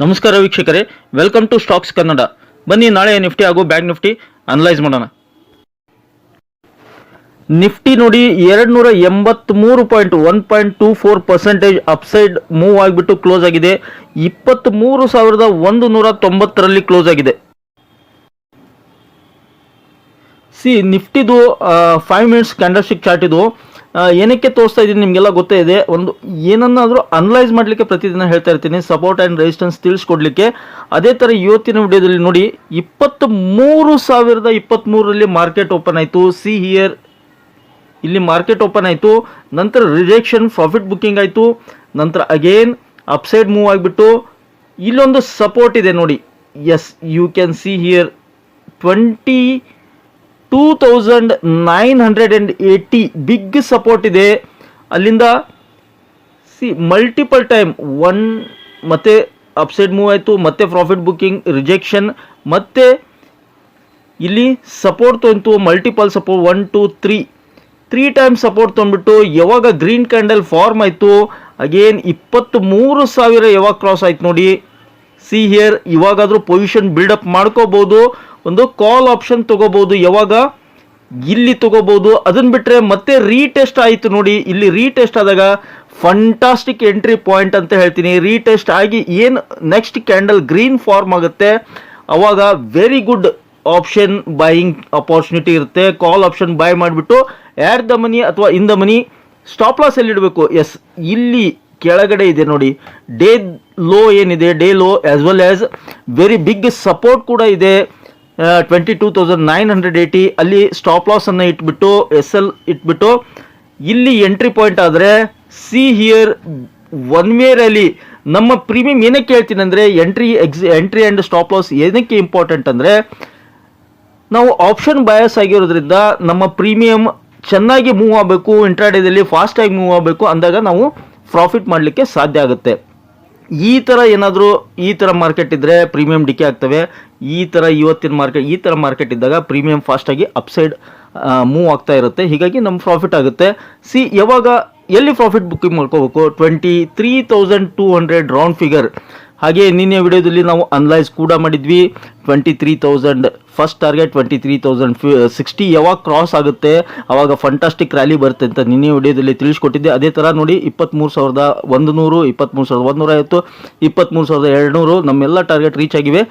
ನಮಸ್ಕಾರ ವೀಕ್ಷಕರೇ, welcome to stocks Kannada. ಬನ್ನಿ ನಾಳೆ ನಿಫ್ಟಿ ಹಾಗೂ ಬ್ಯಾಂಕ್ ನಿಫ್ಟಿ ಅನಲೈಸ್ ಮಾಡೋಣ. ನಿಫ್ಟಿ ನೋಡಿ 283.1.24% ಅಪ್ಸೈಡ್ ಮೂವ್ ಆಗಿಬಿಟ್ಟು ಕ್ಲೋಸ್ ಆಗಿದೆ. 23,190ರಲ್ಲಿ ಕ್ಲೋಸ್ ಆಗಿದೆ. ನಿಫ್ಟಿದು 5 ಮಿನಿಟ್ಸ್ ಕ್ಯಾಂಡಲ್ಸ್ಟಿಕ್ ಚಾರ್ಟ್ ಇದು. ಏನಕ್ಕೆ ತೋರಿಸ್ತಾ ಇದ್ದೀನಿ ನಿಮಗೆಲ್ಲ ಗೊತ್ತೇ ಇದೆ. ಒಂದು ಏನನ್ನಾದರೂ ಅನಲೈಸ್ ಮಾಡಲಿಕ್ಕೆ ಪ್ರತಿದಿನ ಹೇಳ್ತಾ ಇರ್ತೀನಿ, ಸಪೋರ್ಟ್ ಆ್ಯಂಡ್ ರೆಸಿಸ್ಟೆನ್ಸ್ ತಿಳಿಸ್ಕೊಡ್ಲಿಕ್ಕೆ. ಅದೇ ಥರ ಇವತ್ತಿನ ವಿಡಿಯೋದಲ್ಲಿ ನೋಡಿ 23,023ರಲ್ಲಿ ಮಾರ್ಕೆಟ್ ಓಪನ್ ಆಯಿತು. ಹಿಯರ್ ಇಲ್ಲಿ ಮಾರ್ಕೆಟ್ ಓಪನ್ ಆಯಿತು, ನಂತರ ರಿಜೆಕ್ಷನ್, ಪ್ರಾಫಿಟ್ ಬುಕ್ಕಿಂಗ್ ಆಯಿತು, ನಂತರ ಅಗೇನ್ ಅಪ್ಸೈಡ್ ಮೂವ್ ಆಗಿಬಿಟ್ಟು ಇಲ್ಲೊಂದು ಸಪೋರ್ಟ್ ಇದೆ ನೋಡಿ. Yes, you can see here 22,980 big support ಇದೆ. ಅಲ್ಲಿಂದ ಮಲ್ಟಿಪಲ್ ಟೈಮ್ ಮತ್ತೆ ಅಪ್ಸೈಡ್ ಮೂವ್ ಆಯಿತು, ಮತ್ತೆ ಪ್ರಾಫಿಟ್ ಬುಕ್ಕಿಂಗ್, ರಿಜೆಕ್ಷನ್, ಮತ್ತೆ ಇಲ್ಲಿ ಸಪೋರ್ಟ್ ತೊಂತು, ಮಲ್ಟಿಪಲ್ ಸಪೋರ್ಟ್ 1 2 3 ಟೈಮ್ ಸಪೋರ್ಟ್ ತೊಗೊಂಡ್ಬಿಟ್ಟು ಯಾವಾಗ ಗ್ರೀನ್ ಕ್ಯಾಂಡಲ್ ಫಾರ್ಮ್ ಆಯಿತು, ಅಗೇನ್ 23,000 ಯಾವಾಗ ಕ್ರಾಸ್ ಆಯ್ತು ನೋಡಿ. ಹಿಯರ್ ಇವಾಗಾದರೂ ಪೊಸಿಷನ್ ಬಿಲ್ಡಪ್ ಮಾಡ್ಕೋಬಹುದು. ಒಂದು ಕಾಲ್ ಆಪ್ಷನ್ ತಗೋಬಹುದು, ಯಾವಾಗ ಇಲ್ಲಿ ತಗೋಬಹುದು. ಅದನ್ನ ಬಿಟ್ಟರೆ ಮತ್ತೆ ರೀಟೆಸ್ಟ್ ಆಯಿತು ನೋಡಿ. ಇಲ್ಲಿ ರೀಟೆಸ್ಟ್ ಆದಾಗ ಫಂಟಾಸ್ಟಿಕ್ ಎಂಟ್ರಿ ಪಾಯಿಂಟ್ ಅಂತ ಹೇಳ್ತೀನಿ. ರೀಟೆಸ್ಟ್ ಆಗಿ ಏನು ನೆಕ್ಸ್ಟ್ ಕ್ಯಾಂಡಲ್ ಗ್ರೀನ್ ಫಾರ್ಮ್ ಆಗುತ್ತೆ, ಅವಾಗ very good option buying opportunity ಇರುತ್ತೆ. ಕಾಲ್ ಆಪ್ಷನ್ ಬೈ ಮಾಡಿಬಿಟ್ಟು ಆ್ಯಡ್ ದ ಮನಿ ಅಥವಾ in the money. Stop loss ಎಲ್ಲಿ ಇಡಬೇಕು? ಎಸ್, ಇಲ್ಲಿ ಕೆಳಗಡೆ ಇದೆ ನೋಡಿ. ಡೇ ಲೋ ಏನಿದೆ, day low as well as very big support ಕೂಡ ಇದೆ. 22,980 ಅಲ್ಲಿ ಸ್ಟಾಪ್ ಲಾಸ್ ಅನ್ನು ಇಟ್ಬಿಟ್ಟು SL ಇಟ್ಬಿಟ್ಟು ಇಲ್ಲಿ ಎಂಟ್ರಿ ಪಾಯಿಂಟ್ ಆದರೆ ಹಿಯರ್ ಒನ್ ವೇ ರ್ಯಾಲಿ. ನಮ್ಮ ಪ್ರೀಮಿಯಂ ಏನಕ್ಕೆ ಹೇಳ್ತೀನಿ ಅಂದರೆ, ಎಂಟ್ರಿ ಆ್ಯಂಡ್ ಸ್ಟಾಪ್ ಲಾಸ್ ಏನಕ್ಕೆ ಇಂಪಾರ್ಟೆಂಟ್ ಅಂದರೆ, ನಾವು ಆಪ್ಷನ್ ಬಯಾಸ್ ಆಗಿರೋದ್ರಿಂದ ನಮ್ಮ ಪ್ರೀಮಿಯಂ ಚೆನ್ನಾಗಿ ಮೂವ್ ಆಗಬೇಕು, ಇಂಟ್ರಾಡೇದಲ್ಲಿ ಫಾಸ್ಟಾಗಿ ಮೂವ್ ಆಗಬೇಕು ಅಂದಾಗ ನಾವು ಪ್ರಾಫಿಟ್ ಮಾಡಲಿಕ್ಕೆ ಸಾಧ್ಯ ಆಗುತ್ತೆ. ಈ ಥರ ಏನಾದರೂ ಈ ಥರ ಮಾರ್ಕೆಟ್ ಇದ್ದರೆ ಪ್ರೀಮಿಯಂ ಡಿಕೆ ಆಗ್ತವೆ. ಈ ಥರ ಇವತ್ತಿನ ಮಾರ್ಕೆಟ್ ಇದ್ದಾಗ ಪ್ರೀಮಿಯಂ ಫಾಸ್ಟಾಗಿ ಅಪ್ಸೈಡ್ ಮೂವ್ ಆಗ್ತಾ ಇರುತ್ತೆ. ಹೀಗಾಗಿ ನಮ್ಮ ಪ್ರಾಫಿಟ್ ಆಗುತ್ತೆ. ಯಾವಾಗ ಎಲ್ಲಿ ಪ್ರಾಫಿಟ್ ಬುಕ್ಕಿಂಗ್ ಮಾಡ್ಕೋಬೇಕು? 23,200 ರೌಂಡ್ ಫಿಗರ್. ಹಾಗೆ ನಿನ್ನೆ ವಿಡಿಯೋದಲ್ಲಿ ನಾವು ಅನಲೈಸ್ ಕೂಡ ಮಾಡಿದ್ವಿ. 23,000 ಫಸ್ಟ್ ಟಾರ್ಗೆಟ್, 23,060 ಯಾವಾಗ ಕ್ರಾಸ್ ಆಗುತ್ತೆ ಅವಾಗ ಫಂಟಾಸ್ಟಿಕ್ ರ್ಯಾಲಿ ಬರುತ್ತೆ ಅಂತ ನಿನ್ನೆ ವಿಡಿಯೋದಲ್ಲಿ ತಿಳಿಸ್ಕೊಟ್ಟಿದ್ದೆ. ಅದೇ ಥರ ನೋಡಿ 23,100, 23,150, 23,200 ನಮ್ಮೆಲ್ಲ ಟಾರ್ಗೆಟ್ ರೀಚ್ ಆಗಿವೆ.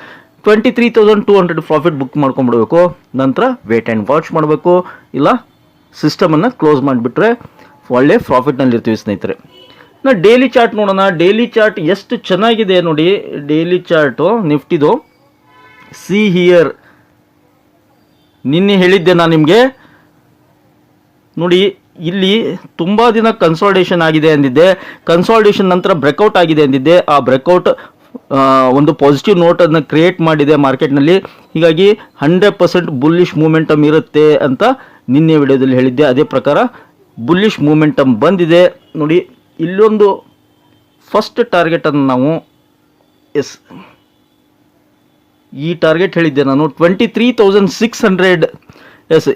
23,200 ಪ್ರಾಫಿಟ್ ಬುಕ್ ಮಾಡ್ಕೊಂಡ್ಬಿಡ್ಬೇಕು. ನಂತರ ವೇಟ್ ಆ್ಯಂಡ್ ವಾಚ್ ಮಾಡಬೇಕು, ಇಲ್ಲ ಸಿಸ್ಟಮನ್ನು ಕ್ಲೋಸ್ ಮಾಡಿಬಿಟ್ರೆ ಒಳ್ಳೆ ಪ್ರಾಫಿಟ್ನಲ್ಲಿ ಇರ್ತೀವಿ ಸ್ನೇಹಿತರೆ. ನಾವು ಡೈಲಿ ಚಾರ್ಟ್ ನೋಡೋಣ. ಡೈಲಿ ಚಾರ್ಟ್ ಎಷ್ಟು ಚೆನ್ನಾಗಿದೆ ನೋಡಿ. Daily chart ನಿಫ್ಟಿದು. ಹಿಯರ್ ನಿನ್ನೆ ಹೇಳಿದ್ದೆ ನಾನು ನಿಮಗೆ ನೋಡಿ, ಇಲ್ಲಿ ತುಂಬ ದಿನ ಕನ್ಸಾಲ್ಟೇಷನ್ ಆಗಿದೆ ಅಂದಿದ್ದೆ. ಕನ್ಸಾಲ್ಟೇಷನ್ ನಂತರ ಬ್ರೇಕ್ಔಟ್ ಆಗಿದೆ ಅಂದಿದ್ದೆ. ಆ ಬ್ರೇಕ್ಔಟ್ ಒಂದು ಪಾಸಿಟಿವ್ ನೋಟನ್ನು ಕ್ರಿಯೇಟ್ ಮಾಡಿದೆ ಮಾರ್ಕೆಟ್ನಲ್ಲಿ. ಹೀಗಾಗಿ 100% ಬುಲ್ಲಿಶ್ ಮೂಮೆಂಟಮ್ ಇರುತ್ತೆ ಅಂತ ನಿನ್ನೆ ವಿಡಿಯೋದಲ್ಲಿ ಹೇಳಿದ್ದೆ. ಅದೇ ಪ್ರಕಾರ ಬುಲ್ಲಿಶ್ ಮೂಮೆಂಟಮ್ ಬಂದಿದೆ ನೋಡಿ. ಇಲ್ಲೊಂದು ಫಸ್ಟ್ ಟಾರ್ಗೆಟನ್ನು ನಾವು ಈ ಟಾರ್ಗೆಟ್ ಹೇಳಿದ್ದೆ ನಾನು 23,600. ಎಸ್,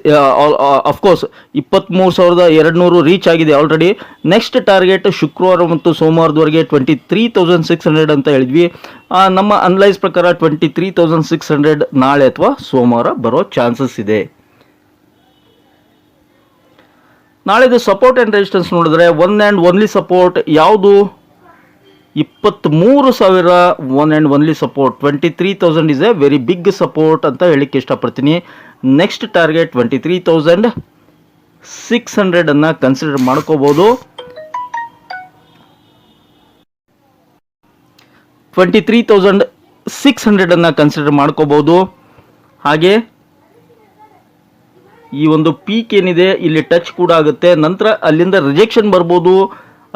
ಅಫ್ಕೋರ್ಸ್ 23,200 ರೀಚ್ ಆಗಿದೆ ಆಲ್ರೆಡಿ. ನೆಕ್ಸ್ಟ್ ಟಾರ್ಗೆಟ್ ಶುಕ್ರವಾರ ಮತ್ತು ಸೋಮವಾರದವರೆಗೆ 23,600 ಅಂತ ಹೇಳಿದ್ವಿ. ನಮ್ಮ ಅನಲೈಸ್ ಪ್ರಕಾರ 23,600 ನಾಳೆ ಅಥವಾ ಸೋಮವಾರ ಬರೋ ಚಾನ್ಸಸ್ ಇದೆ. ನಾಳೆದು ಸಪೋರ್ಟ್ ಆ್ಯಂಡ್ ರೆಸಿಸ್ಟೆನ್ಸ್ ನೋಡಿದ್ರೆ ಒನ್ ಆ್ಯಂಡ್ ಒನ್ಲಿ ಸಪೋರ್ಟ್ ಯಾವುದು? 23,000 one and only support. 23,000 is a very big support ಅಂತ ಹೇಳಿಕ್ಕೆ ಇಷ್ಟಪಡ್ತೀನಿ. ನೆಕ್ಸ್ಟ್ ಟಾರ್ಗೆಟ್ 23,600 ಅನ್ನು ಕನ್ಸಿಡರ್ ಮಾಡ್ಕೋಬೋದು. 23,600 ಅನ್ನು ಕನ್ಸಿಡರ್ ಮಾಡ್ಕೋಬೋದು. ಹಾಗೆ ಈ ಒಂದು ಪೀಕ್ ಏನಿದೆ ಇಲ್ಲಿ ಟಚ್ ಕೂಡ ಆಗುತ್ತೆ. ನಂತರ ಅಲ್ಲಿಂದ ರಿಜೆಕ್ಷನ್ ಬರ್ಬೋದು.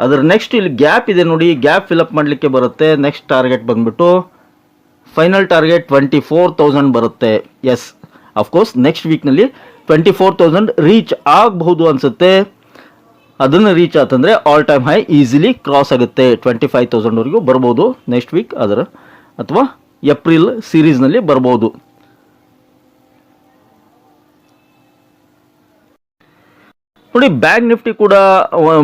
ಅದರ ನೆಕ್ಸ್ಟ್ ಇಲ್ಲಿ ಗ್ಯಾಪ್ ಇದೆ ನೋಡಿ, ಗ್ಯಾಪ್ ಫಿಲಪ್ ಮಾಡಲಿಕ್ಕೆ ಬರುತ್ತೆ. ನೆಕ್ಸ್ಟ್ ಟಾರ್ಗೆಟ್ ಬಂದ್ಬಿಟ್ಟು ಫೈನಲ್ ಟಾರ್ಗೆಟ್ 24,000 ಬರುತ್ತೆ. ಎಸ್, ಅಫ್ಕೋರ್ಸ್ ನೆಕ್ಸ್ಟ್ ವೀಕ್ನಲ್ಲಿ 24,000 ರೀಚ್ ಆಗಬಹುದು ಅನಿಸುತ್ತೆ. ಅದನ್ನು ರೀಚ್ ಆತಂದರೆ all time high easily cross ಆಗುತ್ತೆ. 25,000ವರೆಗೂ ಬರ್ಬೋದು ನೆಕ್ಸ್ಟ್ ವೀಕ್, ಅದರ ಅಥವಾ ಏಪ್ರಿಲ್ ಸೀರೀಸ್ನಲ್ಲಿ ಬರ್ಬೋದು. ನೋಡಿ ಬ್ಯಾಂಕ್ ನಿಫ್ಟಿ ಕೂಡ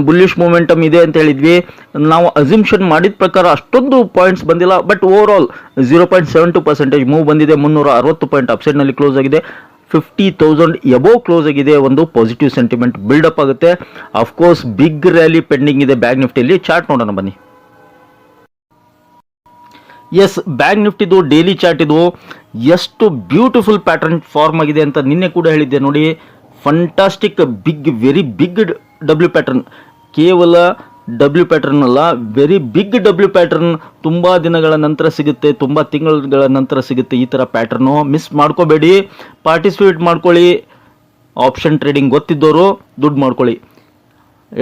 ಬುಲ್ಲಿಶ್ ಮೂಮೆಂಟಮ್ ಇದೆ ಅಂತ ಹೇಳಿದ್ವಿ. ನಾವು ಅಸ್ಯೂಮ್ಷನ್ ಮಾಡಿದ ಪ್ರಕಾರ ಅಷ್ಟೊಂದು ಪಾಯಿಂಟ್ಸ್ ಬಂದಿಲ್ಲ, ಬಟ್ ಓವರ್ ಆಲ್ 0.72% ಮೂವ್ ಬಂದಿದೆ. 360 ಪಾಯಿಂಟ್ ಅಪ್ಸೈಡ್ನಲ್ಲಿ ಕ್ಲೋಸ್ ಆಗಿದೆ. 50,000 ಎಬೋವ್ ಕ್ಲೋಸ್ ಆಗಿದೆ. ಒಂದು ಪಾಸಿಟಿವ್ ಸೆಂಟಿಮೆಂಟ್ ಬಿಲ್ಡಪ್ ಆಗುತ್ತೆ. ಅಫ್ಕೋರ್ಸ್ ಬಿಗ್ ರ್ಯಾಲಿ ಪೆಂಡಿಂಗ್ ಇದೆ ಬ್ಯಾಂಕ್ ನಿಫ್ಟಿಯಲ್ಲಿ. ಚಾರ್ಟ್ ನೋಡೋಣ ಬನ್ನಿ. ಎಸ್, ಬ್ಯಾಂಕ್ ನಿಫ್ಟಿದು ಡೈಲಿ ಚಾರ್ಟ್ ಇದು ಎಷ್ಟು ಬ್ಯೂಟಿಫುಲ್ ಪ್ಯಾಟರ್ನ್ ಫಾರ್ಮ್ ಆಗಿದೆ ಅಂತ ನಿನ್ನೆ ಕೂಡ ಹೇಳಿದ್ದೆ ನೋಡಿ. Fantastic big, very big W pattern. ಕೇವಲ ಡಬ್ಲ್ಯೂ ಪ್ಯಾಟರ್ನ್ ಅಲ್ಲ, ವೆರಿ ಬಿಗ್ ಡಬ್ಲ್ಯೂ ಪ್ಯಾಟರ್ನ್. ತುಂಬ ದಿನಗಳ ನಂತರ ಸಿಗುತ್ತೆ, ತುಂಬ ತಿಂಗಳ ನಂತರ ಸಿಗುತ್ತೆ ಈ ಥರ ಪ್ಯಾಟರ್ನು. ಮಿಸ್ ಮಾಡ್ಕೋಬೇಡಿ, ಪಾರ್ಟಿಸಿಪೇಟ್ ಮಾಡ್ಕೊಳ್ಳಿ. ಆಪ್ಷನ್ ಟ್ರೇಡಿಂಗ್ ಗೊತ್ತಿದ್ದವರು ದುಡ್ಡು ಮಾಡ್ಕೊಳ್ಳಿ.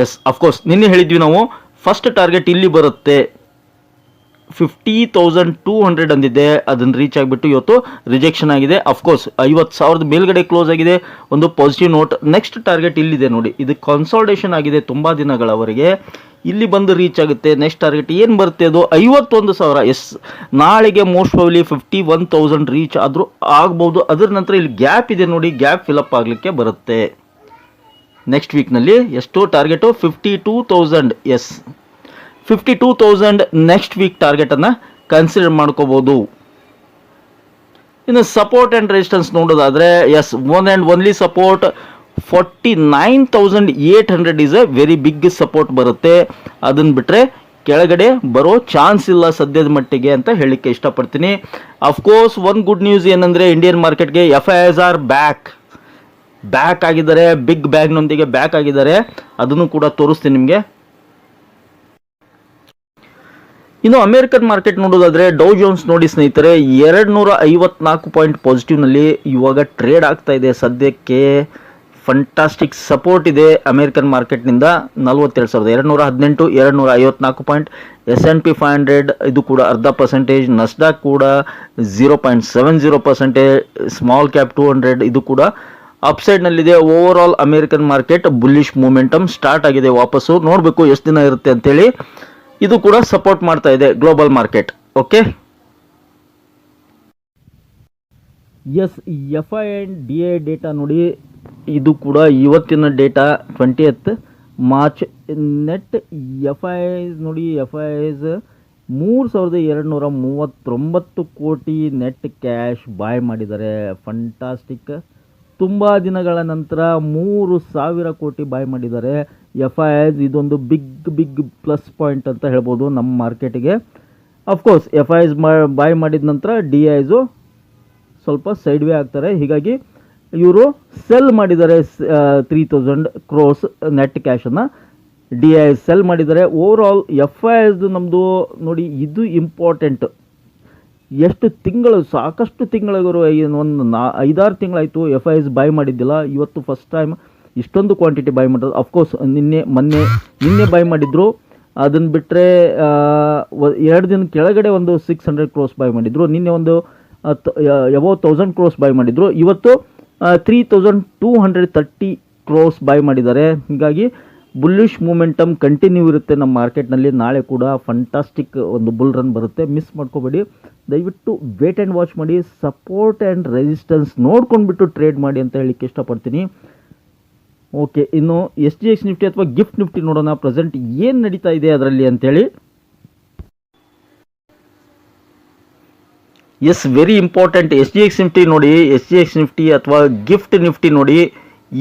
ಎಸ್, ಅಫ್ಕೋರ್ಸ್ ನಿನ್ನೆ ಹೇಳಿದ್ವಿ ನಾವು ಫಸ್ಟ್ ಟಾರ್ಗೆಟ್ ಇಲ್ಲಿ ಬರುತ್ತೆ 50,200 ಅಂದಿದೆ. ಅದನ್ನು ರೀಚ್ ಆಗಿಬಿಟ್ಟು ಇವತ್ತು ರಿಜೆಕ್ಷನ್ ಆಗಿದೆ. ಅಫ್ಕೋರ್ಸ್ 50,000 ಮೇಲ್ಗಡೆ ಕ್ಲೋಸ್ ಆಗಿದೆ. ಒಂದು ಪಾಸಿಟಿವ್ ನೋಟ್. ನೆಕ್ಸ್ಟ್ ಟಾರ್ಗೆಟ್ ಇಲ್ಲಿದೆ ನೋಡಿ. ಇದು ಕನ್ಸಾಲ್ಟೇಷನ್ ಆಗಿದೆ ತುಂಬ ದಿನಗಳವರೆಗೆ. ಇಲ್ಲಿ ಬಂದು ರೀಚ್ ಆಗುತ್ತೆ. ನೆಕ್ಸ್ಟ್ ಟಾರ್ಗೆಟ್ ಏನು ಬರುತ್ತೆ, ಅದು 51,000. ಎಸ್, ನಾಳೆಗೆ ಮೋಸ್ಟ್ ಪ್ರಾಬಬ್ಲಿ 51,000 ರೀಚ್ ಆದರೂ ಆಗ್ಬೋದು. ಅದರ ನಂತರ ಇಲ್ಲಿ ಗ್ಯಾಪ್ ಇದೆ ನೋಡಿ, ಗ್ಯಾಪ್ ಫಿಲಪ್ ಆಗಲಿಕ್ಕೆ ಬರುತ್ತೆ. ನೆಕ್ಸ್ಟ್ ವೀಕ್ನಲ್ಲಿ ಎಷ್ಟು ಟಾರ್ಗೆಟು, 52,000. ಎಸ್, 52,000 ನೆಕ್ಸ್ಟ್ ವೀಕ್ ಟಾರ್ಗೆಟನ್ನು ಕನ್ಸಿಡರ್ ಮಾಡ್ಕೋಬೋದು. ಇನ್ನು ಸಪೋರ್ಟ್ ಆ್ಯಂಡ್ ರೆಸಿಸ್ಟೆನ್ಸ್ ನೋಡೋದಾದರೆ, yes, one and only support 49,800 is a very big support ಬರುತ್ತೆ. ಅದನ್ನು ಬಿಟ್ಟರೆ ಕೆಳಗಡೆ ಬರೋ ಚಾನ್ಸ್ ಇಲ್ಲ ಸದ್ಯದ ಮಟ್ಟಿಗೆ ಅಂತ ಹೇಳಲಿಕ್ಕೆ ಇಷ್ಟಪಡ್ತೀನಿ. ಅಫ್ಕೋರ್ಸ್ ಒಂದು ಗುಡ್ ನ್ಯೂಸ್ ಏನಂದರೆ, ಇಂಡಿಯನ್ ಮಾರ್ಕೆಟ್ಗೆ FIIs ಆರ್ ಬ್ಯಾಕ್ ಆಗಿದ್ದಾರೆ. ಬಿಗ್ ಬ್ಯಾಗ್ನೊಂದಿಗೆ ಬ್ಯಾಕ್ ಆಗಿದ್ದಾರೆ. ಅದನ್ನು ಕೂಡ ತೋರಿಸ್ತೀನಿ ನಿಮಗೆ. ಇನ್ನು ಅಮೆರಿಕನ್ ಮಾರ್ಕೆಟ್ ನೋಡೋದಾದ್ರೆ, ಡೌ ಜೋನ್ಸ್ ನೋಡಿ ಸ್ನೇಹಿತರೆ, 254 ಪಾಯಿಂಟ್ ಪಾಸಿಟಿವ್ನಲ್ಲಿ ಇವಾಗ ಟ್ರೇಡ್ ಆಗ್ತಾ ಇದೆ ಸದ್ಯಕ್ಕೆ. ಫಂಟಾಸ್ಟಿಕ್ ಸಪೋರ್ಟ್ ಇದೆ ಅಮೆರಿಕನ್ ಮಾರ್ಕೆಟ್ನಿಂದ. 42,218, 254 ಪಾಯಿಂಟ್. S&P 500 ಇದು ಕೂಡ 0.5%. ನಸ್ಡಾಕ್ ಕೂಡ 0.70%. ಸ್ಮಾಲ್ ಕ್ಯಾಪ್ 200 ಇದು ಕೂಡ ಅಪ್ಸೈಡ್ನಲ್ಲಿದೆ. Overall American market bullish momentum start ಆಗಿದೆ. ವಾಪಸ್ಸು ನೋಡಬೇಕು ಎಷ್ಟು ದಿನ ಇರುತ್ತೆ ಅಂತೇಳಿ. ಇದು ಕೂಡ ಸಪೋರ್ಟ್ ಮಾಡ್ತಾ ಇದೆ global market. Okay, yes, FII data ನೋಡಿ. ಇದು ಕೂಡ ಇವತ್ತಿನ data 20th March. Net FIIs ನೋಡಿ, FIIs 3,239 ಕೋಟಿ ನೆಟ್ ಕ್ಯಾಶ್ ಬಾಯ್ ಮಾಡಿದ್ದಾರೆ. ಫಂಟಾಸ್ಟಿಕ್. ತುಂಬ ದಿನಗಳ ನಂತರ 3,000 ಕೋಟಿ ಬಾಯ್ ಮಾಡಿದ್ದಾರೆ FIIs. ಇದೊಂದು ಬಿಗ್ ಪ್ಲಸ್ ಪಾಯಿಂಟ್ ಅಂತ ಹೇಳ್ಬೋದು ನಮ್ಮ ಮಾರ್ಕೆಟಿಗೆ. ಅಫ್ಕೋರ್ಸ್ FIIs ಬಾಯ್ ಮಾಡಿದ ನಂತರ DIs ಸ್ವಲ್ಪ ಸೈಡ್ ವೇ ಆಗ್ತಾರೆ. ಹೀಗಾಗಿ ಇವರು ಸೆಲ್ ಮಾಡಿದ್ದಾರೆ 3,000 crores ನೆಟ್ ಕ್ಯಾಶನ್ನು. DIs ಸೆಲ್ ಮಾಡಿದ್ದಾರೆ. ಓವರ್ ಆಲ್ FIIs ನಮ್ಮದು ನೋಡಿ, ಇದು ಇಂಪಾರ್ಟೆಂಟ್. ಎಷ್ಟು ತಿಂಗಳು, ಸಾಕಷ್ಟು ತಿಂಗಳಿಗೂ ಒಂದು 5-6 ತಿಂಗಳಾಯಿತು FIIs ಬಾಯ್ ಮಾಡಿದ್ದಿಲ್ಲ. ಇವತ್ತು ಫಸ್ಟ್ ಟೈಮ್ ಇಷ್ಟೊಂದು ಕ್ವಾಂಟಿಟಿ ಬಾಯ್ ಮಾಡೋದು. ಅಫ್ಕೋರ್ಸ್ ನಿನ್ನೆ ಬಾಯ್ ಮಾಡಿದ್ರು. ಅದನ್ನು ಬಿಟ್ಟರೆ 2 ದಿನ ಕೆಳಗಡೆ ಒಂದು 600 crores ಬಾಯ್ ಮಾಡಿದ್ರು. ನಿನ್ನೆ ಒಂದು ಅಬೌವ್ 1,000 crores ಬಾಯ್ ಮಾಡಿದ್ರು. ಇವತ್ತು 3,230 crores ಬಾಯ್ ಮಾಡಿದ್ದಾರೆ. ಹೀಗಾಗಿ ಬುಲ್ಲಿಶ್ ಮೂಮೆಂಟಮ್ ಕಂಟಿನ್ಯೂ ಇರುತ್ತೆ ನಮ್ಮ ಮಾರ್ಕೆಟ್ನಲ್ಲಿ. ನಾಳೆ ಕೂಡ ಫಂಟಾಸ್ಟಿಕ್ ಒಂದು ಬುಲ್ ರನ್ ಬರುತ್ತೆ. ಮಿಸ್ ಮಾಡ್ಕೋಬೇಡಿ. ದಯವಿಟ್ಟು ವೇಟ್ ಆ್ಯಂಡ್ ವಾಚ್ ಮಾಡಿ. ಸಪೋರ್ಟ್ ಆ್ಯಂಡ್ ರೆಸಿಸ್ಟೆನ್ಸ್ ನೋಡ್ಕೊಂಡ್ಬಿಟ್ಟು ಟ್ರೇಡ್ ಮಾಡಿ ಅಂತ ಹೇಳಲಿಕ್ಕೆ ಇಷ್ಟಪಡ್ತೀನಿ. ಓಕೆ, ಇನ್ನು SGX ನಿಫ್ಟಿ ಅಥವಾ ಗಿಫ್ಟ್ ನಿಫ್ಟಿ ನೋಡೋಣ. ಪ್ರೆಸೆಂಟ್ ಏನು ನಡೀತಾ ಇದೆ ಅದರಲ್ಲಿ ಅಂತೇಳಿ. Yes, very important. SGX Nifty ನೋಡಿ, SGX ನಿಫ್ಟಿ ಅಥವಾ ಗಿಫ್ಟ್ ನಿಫ್ಟಿ ನೋಡಿ.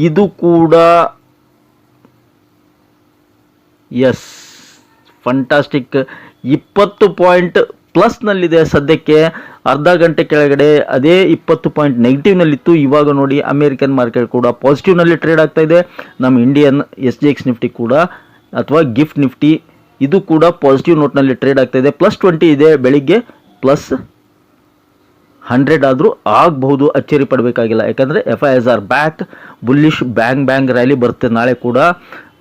ಇದು ಕೂಡ ಎಸ್ ಫಂಟಾಸ್ಟಿಕ್ 20 ಪಾಯಿಂಟ್ ಪ್ಲಸ್ನಲ್ಲಿದೆ ಸದ್ಯಕ್ಕೆ. ಅರ್ಧ ಗಂಟೆ ಕೆಳಗಡೆ ಅದೇ 20 ಪಾಯಿಂಟ್ ನೆಗೆಟಿವ್ನಲ್ಲಿತ್ತು. ಇವಾಗ ನೋಡಿ ಅಮೇರಿಕನ್ ಮಾರ್ಕೆಟ್ ಕೂಡ ಪಾಸಿಟಿವ್ನಲ್ಲಿ ಟ್ರೇಡ್ ಆಗ್ತಾ ಇದೆ. ನಮ್ಮ ಇಂಡಿಯನ್ SGX ನಿಫ್ಟಿ ಕೂಡ ಅಥವಾ ಗಿಫ್ಟ್ ನಿಫ್ಟಿ ಇದು ಕೂಡ ಪಾಸಿಟಿವ್ ನೋಟ್ನಲ್ಲಿ ಟ್ರೇಡ್ ಆಗ್ತಾ ಇದೆ. +20 ಇದೆ. ಬೆಳಿಗ್ಗೆ +100 ಆದರೂ ಆಗಬಹುದು, ಅಚ್ಚರಿ ಪಡಬೇಕಾಗಿಲ್ಲ. ಯಾಕಂದರೆ FIIs are back. Bullish bang rally ಬರುತ್ತೆ ನಾಳೆ ಕೂಡ.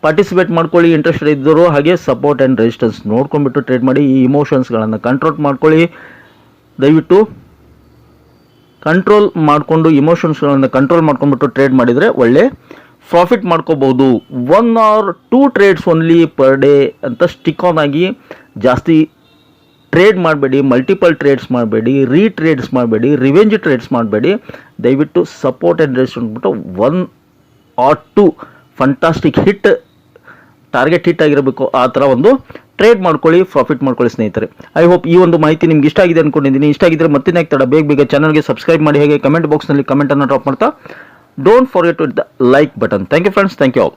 ಪಾರ್ಟಿಸಿಪೇಟ್ ಮಾಡ್ಕೊಳ್ಳಿ ಇಂಟ್ರೆಸ್ಟೆಡ್ ಇದ್ದರು. ಹಾಗೆ ಸಪೋರ್ಟ್ ಆ್ಯಂಡ್ ರೆಸಿಸ್ಟೆನ್ಸ್ ನೋಡ್ಕೊಂಡ್ಬಿಟ್ಟು ಟ್ರೇಡ್ ಮಾಡಿ. ಈ ಇಮೋಷನ್ಸ್ಗಳನ್ನು ಕಂಟ್ರೋಲ್ ಮಾಡ್ಕೊಳ್ಳಿ. ದಯವಿಟ್ಟು ಕಂಟ್ರೋಲ್ ಮಾಡಿಕೊಂಡು ಇಮೋಷನ್ಸ್ಗಳನ್ನು ಕಂಟ್ರೋಲ್ ಮಾಡ್ಕೊಂಡ್ಬಿಟ್ಟು ಟ್ರೇಡ್ ಮಾಡಿದರೆ ಒಳ್ಳೆ ಪ್ರಾಫಿಟ್ ಮಾಡ್ಕೋಬಹುದು. 1 or 2 trades only per day ಅಂತ ಸ್ಟಿಕ್ ಆನ್ ಆಗಿ ಜಾಸ್ತಿ ಟ್ರೇಡ್ ಮಾಡಬೇಡಿ. ಮಲ್ಟಿಪಲ್ ಟ್ರೇಡ್ಸ್ ಮಾಡಬೇಡಿ. ರೀಟ್ರೇಡ್ಸ್ ಮಾಡಬೇಡಿ. ರಿವೆಂಜ್ ಟ್ರೇಡ್ಸ್ ಮಾಡಬೇಡಿ. ದಯವಿಟ್ಟು ಸಪೋರ್ಟ್ ಆ್ಯಂಡ್ ರೆಸಿಸ್ಟೆನ್ಸ್ ಬಿಟ್ಟು 1 or 2 fantastic hit, target hit ಆಗಿರಬೇಕು, ಆ ಥರ ಒಂದು ಟ್ರೇಡ್ ಮಾಡ್ಕೊಳ್ಳಿ, ಪ್ರಾಫಿಟ್ ಮಾಡ್ಕೊಳ್ಳಿ ಸ್ನೇಹಿತರೆ. ಐ ಹೋಪ್ ಈ ಒಂದು ಮಾಹಿತಿ ನಿಮ್ಗೆ ಇಷ್ಟ ಆಗಿದೆ ಅನ್ಕೊಂಡಿದ್ದೀನಿ. ಇಷ್ಟ ಆಗಿದ್ರೆ ಮತ್ತೆ ತಡ ಬೇಗ ಚಾನಲ್ಗೆ ಸಬ್ಸ್ಕ್ರೈಬ್ ಮಾಡಿ, ಹಾಗೆ ಕಮೆಂಟ್ ಬಾಕ್ಸ್ನಲ್ಲಿ ಕಮೆಂಟನ್ನು ಡ್ರಾಪ್ ಮಾಡ್ತಾ don't forget with the like button. Thank you friends, thank you all.